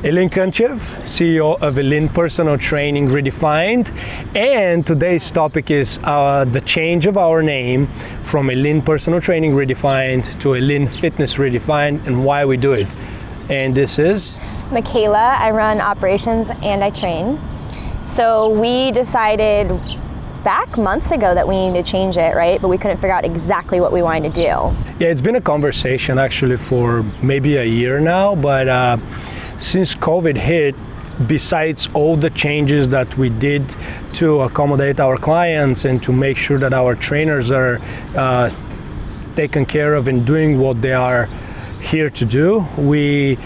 Elin Kunchev, CEO of Elin Personal Training Redefined, and today's topic is the change of our name from Elin Personal Training Redefined to Elin Fitness Redefined and why we do it. And this is? Michaela. I run operations and I train. So we decided back months ago that we needed to change it, right? But we couldn't figure out exactly what we wanted to do. Yeah, it's been a conversation actually for maybe a year now, but since COVID hit, besides all the changes that we did to accommodate our clients and to make sure that our trainers are taken care of and doing what they are here to do, we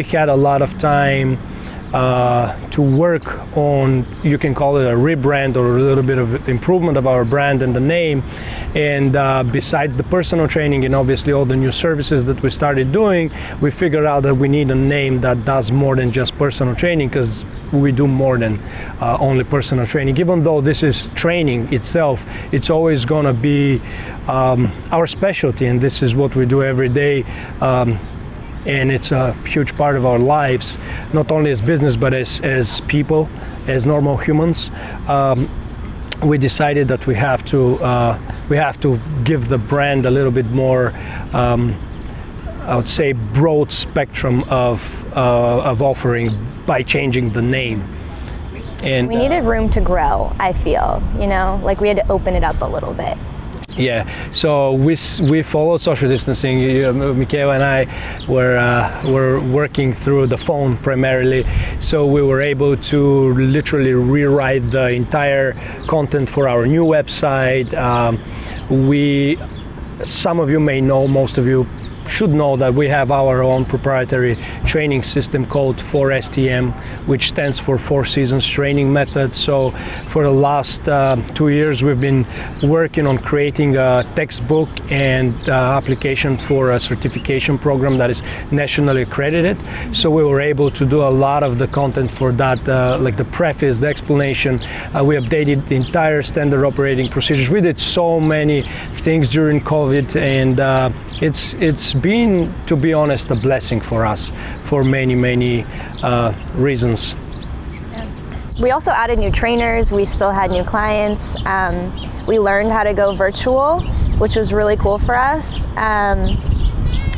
had a lot of time to work on, you can call it a rebrand or a little bit of improvement of our brand and the name. And besides the personal training and obviously all the new services that we started doing, we figured out that we need a name that does more than just personal training, because we do more than only personal training. Even though this is training itself, it's always going to be our specialty, and this is what we do every day. And it's a huge part of our lives, not only as business, but as people, as normal humans. We decided that we have to give the brand a little bit more, I would say, broad spectrum of offering by changing the name. And we needed room to grow, I feel, like we had to open it up a little bit. Yeah, so we follow social distancing. Michaela and I were working through the phone primarily, so we were able to literally rewrite the entire content for our new website. Some of you may know, most of you should know that we have our own proprietary training system called 4STM, which stands for Four Seasons Training Method. So for the last 2 years, we've been working on creating a textbook and application for a certification program that is nationally accredited. So we were able to do a lot of the content for that, like the preface, the explanation. We updated the entire standard operating procedures. We did so many things during COVID, and it's been, to be honest, a blessing for us for many reasons. We also added new trainers. We still had new clients. We learned how to go virtual, which was really cool for us.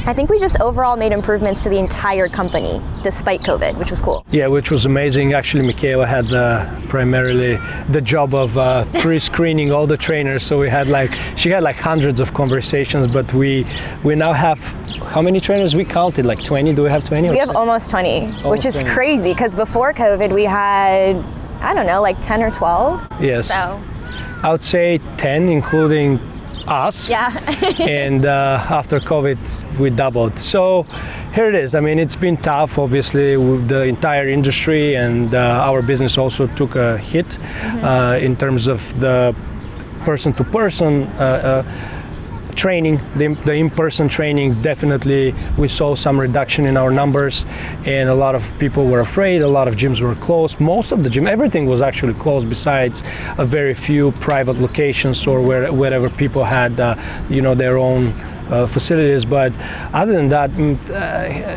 I think we just overall made improvements to the entire company despite COVID, which was cool. Yeah, which was amazing. Actually, Michaela had primarily the job of pre-screening all the trainers. So she had hundreds of conversations, but we now have, how many trainers we counted? Like 20? Do we have 20? We have almost 20, which is 20. Crazy, because before COVID we had, I don't know, like 10 or 12. Yes. So I would say 10, including us. Yeah. And after COVID, we doubled. So here it is. I mean, it's been tough, obviously, with the entire industry, and our business also took a hit in terms of the person-to-person training, the in-person training. Definitely we saw some reduction in our numbers, and a lot of people were afraid. A lot of gyms were closed. Most of the gym, everything was actually closed besides a very few private locations or wherever people had their own facilities. But other than that,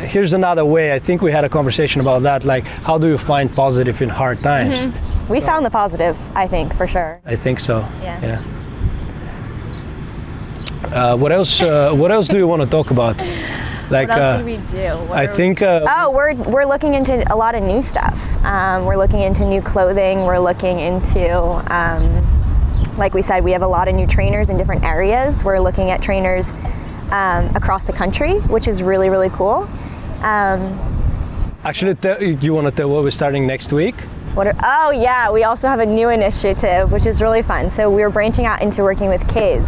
here's another way. I think we had a conversation about that, like how do you find positive in hard times? We found the positive, I think, for sure. I think so. Yeah. What else do you want to talk about? Like, what else did we do? We're looking into a lot of new stuff. We're looking into new clothing. We're looking into, like we said, we have a lot of new trainers in different areas. We're looking at trainers across the country, which is really cool. Actually, you want to tell what we're starting next week? Oh yeah, we also have a new initiative, which is really fun. So we're branching out into working with kids.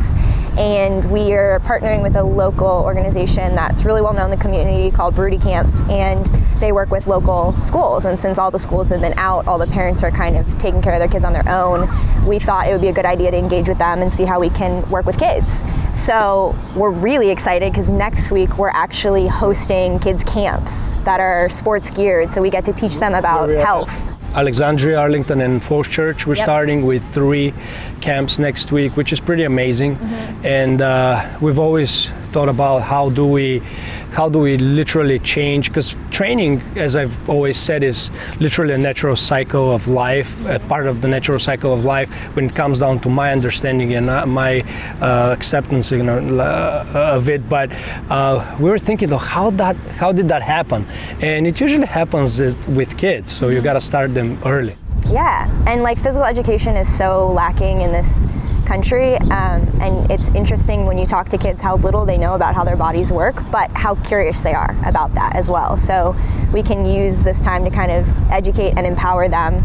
And we are partnering with a local organization that's really well known in the community called Beauty Camps, and they work with local schools. And since all the schools have been out, all the parents are kind of taking care of their kids on their own, we thought it would be a good idea to engage with them and see how we can work with kids. So we're really excited because next week we're actually hosting kids camps that are sports geared, so we get to teach them about health. Alexandria, Arlington, and Falls Church. We're starting with 3 camps next week, which is pretty amazing. And we've always thought about how do we literally change, because training, as I've always said, is literally a natural cycle of life, a part of the natural cycle of life when it comes down to my understanding and my acceptance, of it. But we were thinking, though, how did that happen? And it usually happens with kids, so you got to start them early. Yeah, and like physical education is so lacking in this country, and it's interesting when you talk to kids how little they know about how their bodies work, but how curious they are about that as well. So we can use this time to kind of educate and empower them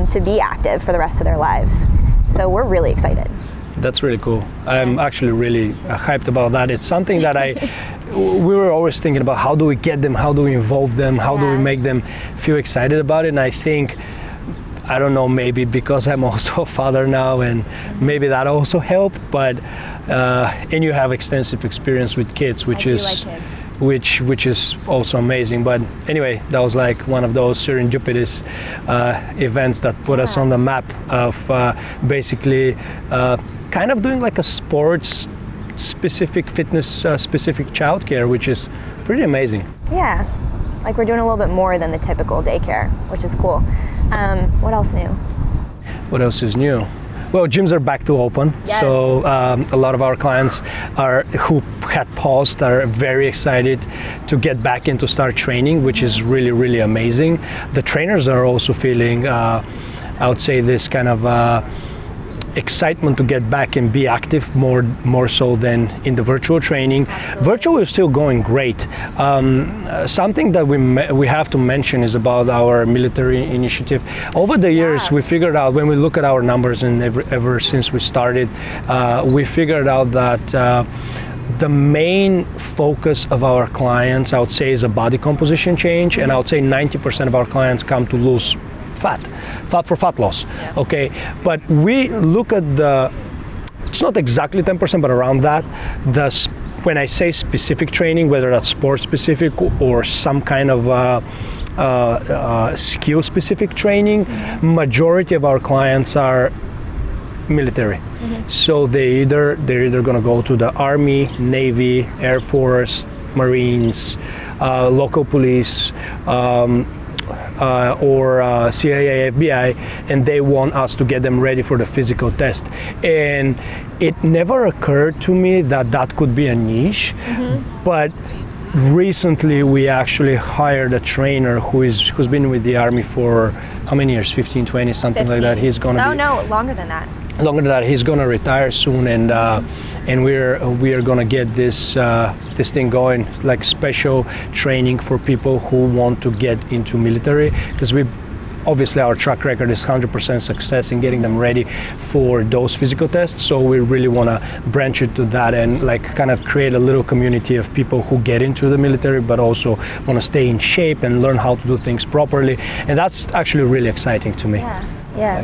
to be active for the rest of their lives. So we're really excited. That's really cool. I'm actually really hyped about that. It's something that we were always thinking about, how do we get them, how do we involve them, how do we make them feel excited about it. And I think, I don't know, maybe because I'm also a father now, and maybe that also helped, but and you have extensive experience with kids, which is also amazing. But anyway, that was like one of those serendipitous events that put us on the map of basically kind of doing like a sports specific, fitness specific childcare, which is pretty amazing. Yeah, like we're doing a little bit more than the typical daycare, which is cool. What else new? What else is new? Well, gyms are back to open, so a lot of our clients who had paused are very excited to get back into start training, which is really, really amazing. The trainers are also feeling, I would say, this kind of excitement to get back and be active more so than in the virtual training. Absolutely. Virtual is still going great. Something that we have to mention is about our military initiative. Over the years, we figured out, when we look at our numbers, and ever since we started, we figured out that the main focus of our clients, I would say, is a body composition change, and I would say 90% of our clients come to lose fat for fat loss. Okay, but we look at it's not exactly 10%, but around that. When I say specific training, whether that's sport specific or some kind of skill specific training, majority of our clients are military. So they're either going to go to the Army, Navy, Air Force, Marines, local police, or CIA, FBI, and they want us to get them ready for the physical test. And it never occurred to me that could be a niche, but recently we actually hired a trainer who's been with the Army for how many years? 15, 20, something 15. Like that. He's gonna longer than that. Longer than that. He's gonna retire soon, and we are gonna get this thing going, like special training for people who want to get into military, because obviously our track record is 100% success in getting them ready for those physical tests. So we really want to branch it to that and like kind of create a little community of people who get into the military but also want to stay in shape and learn how to do things properly. And that's actually really exciting to me. Yeah.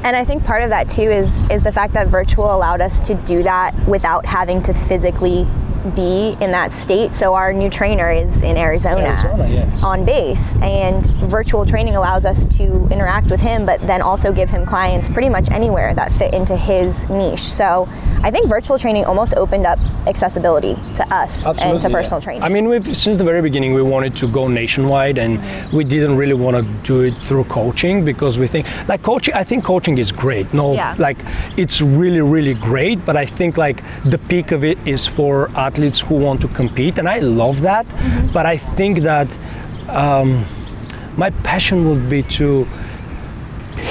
And I think part of that too is the fact that virtual allowed us to do that without having to physically be in that state. So our new trainer is in Arizona yes. on base, and virtual training allows us to interact with him, but then also give him clients pretty much anywhere that fit into his niche. So I think virtual training almost opened up accessibility to us and to personal training. I mean, since the very beginning, we wanted to go nationwide, and we didn't really want to do it through coaching, because we think like coaching, I think coaching is great. Like it's really, really great, but I think like the peak of it is for athletes who want to compete, and I love that. But I think that my passion would be to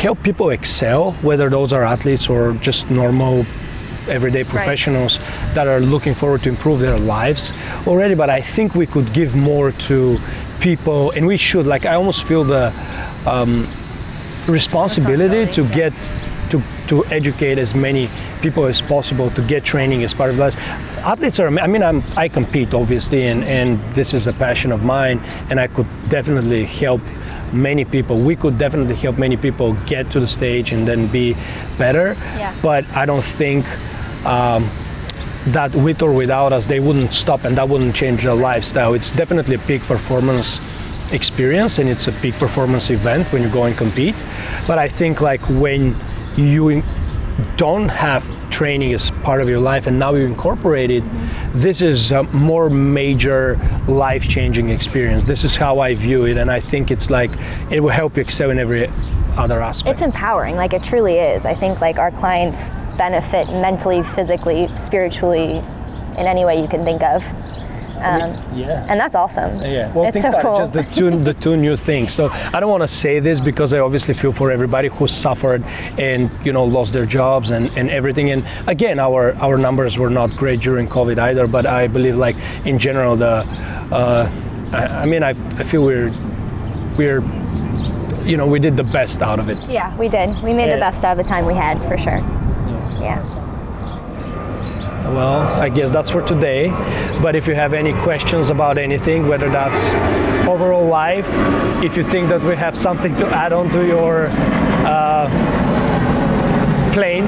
help people excel, whether those are athletes or just normal everyday professionals that are looking forward to improve their lives already. But I think we could give more to people, and we should. Like I almost feel the responsibility to get to educate as many people as possible to get training as part of that. Athletes are, I compete obviously, and this is a passion of mine, and I could definitely help many people. We could definitely help many people get to the stage and then be better. But I don't think that with or without us, they wouldn't stop, and that wouldn't change their lifestyle. It's definitely a peak performance experience, and it's a peak performance event when you go and compete. But I think like when you don't have training is part of your life and now you incorporate it, this is a more major life-changing experience. This is how I view it, and I think it's like it will help you excel in every other aspect. It's empowering, like it truly is. I think like our clients benefit mentally, physically, spiritually, in any way you can think of. And that's awesome. Yeah. Well, it's think so about cool. it, just the two new things. So I don't want to say this because I obviously feel for everybody who suffered and lost their jobs and everything. And again, our numbers were not great during COVID either. But I believe, like in general, I feel we're we did the best out of it. Yeah, we did. We made the best out of the time we had, for sure. Yeah. Well, I guess that's for today. But if you have any questions about anything, whether that's overall life, if you think that we have something to add on to your plane,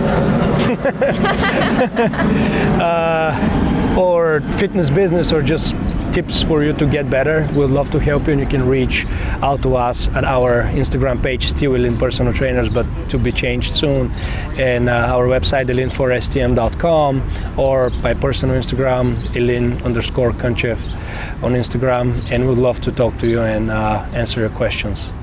or fitness business, or just tips for you to get better, we'd love to help you, and you can reach out to us at our Instagram page, still Elin Personal Trainers, but to be changed soon, and our website, elinforstm.com, or by personal Instagram, Elin_Konchev on Instagram, and we'd love to talk to you and answer your questions.